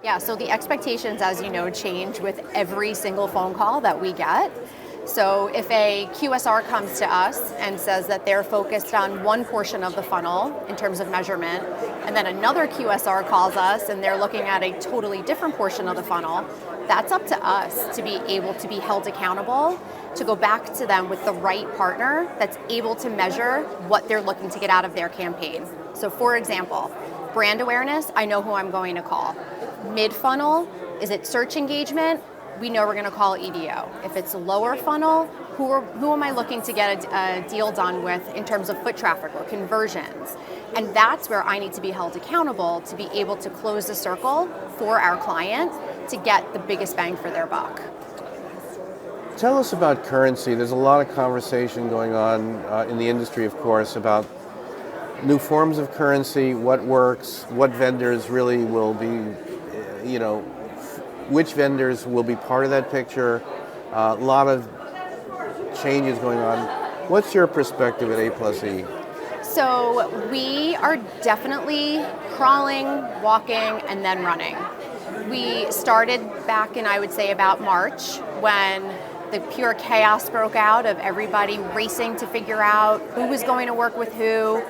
Yeah, so the expectations, as you know, change with every single phone call that we get. So if a QSR comes to us and says that they're focused on one portion of the funnel in terms of measurement, and then another QSR calls us and they're looking at a totally different portion of the funnel, that's up to us to be able to be held accountable, to go back to them with the right partner that's able to measure what they're looking to get out of their campaign. So for example, brand awareness, I know who I'm going to call. Mid-funnel, is it search engagement? We know we're going to call EDO. If it's lower funnel, who am I looking to get a deal done with in terms of foot traffic or conversions? And that's where I need to be held accountable to be able to close the circle for our client to get the biggest bang for their buck. Tell us about currency. There's a lot of conversation going on in the industry, of course, about new forms of currency, what works, what vendors really will be, which vendors will be part of that picture. A lot of changes going on. What's your perspective at A+E? So we are definitely crawling, walking, and then running. We started back in, I would say, about March, when the pure chaos broke out of everybody racing to figure out who was going to work with who.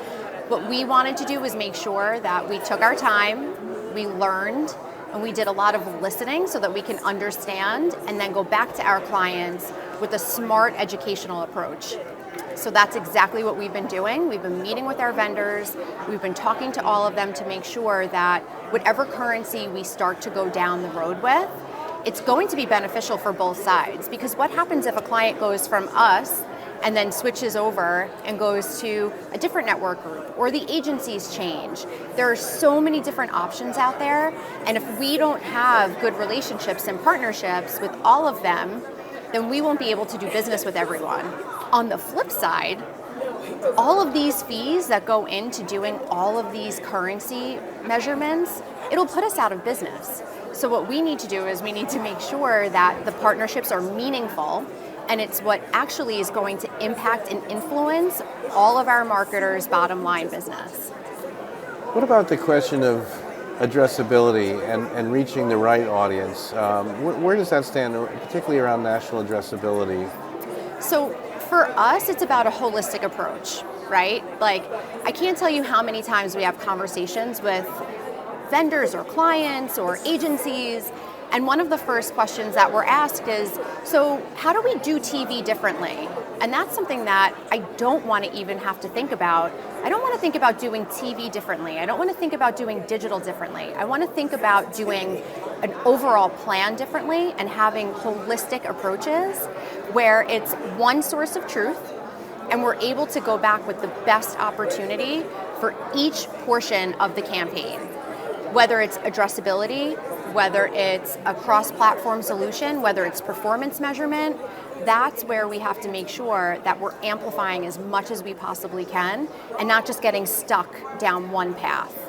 What we wanted to do was make sure that we took our time, we learned, and we did a lot of listening so that we can understand and then go back to our clients with a smart educational approach. So that's exactly what we've been doing. We've been meeting with our vendors. We've been talking to all of them to make sure that whatever currency we start to go down the road with, it's going to be beneficial for both sides. Because what happens if a client goes from us and then switches over and goes to a different network group, or the agencies change? There are so many different options out there, and if we don't have good relationships and partnerships with all of them, then we won't be able to do business with everyone. On the flip side, all of these fees that go into doing all of these currency measurements, it'll put us out of business. So what we need to do is we need to make sure that the partnerships are meaningful, and it's what actually is going to impact and influence all of our marketers' bottom line business. What about the question of addressability and reaching the right audience? Where does that stand, particularly around national addressability? So for us, it's about a holistic approach, right? Like, I can't tell you how many times we have conversations with vendors or clients or agencies, and one of the first questions that we're asked is, so how do we do TV differently? And that's something that I don't want to even have to think about. I don't want to think about doing TV differently. I don't want to think about doing digital differently. I want to think about doing an overall plan differently and having holistic approaches where it's one source of truth, and we're able to go back with the best opportunity for each portion of the campaign. Whether it's addressability, whether it's a cross-platform solution, whether it's performance measurement, that's where we have to make sure that we're amplifying as much as we possibly can and not just getting stuck down one path.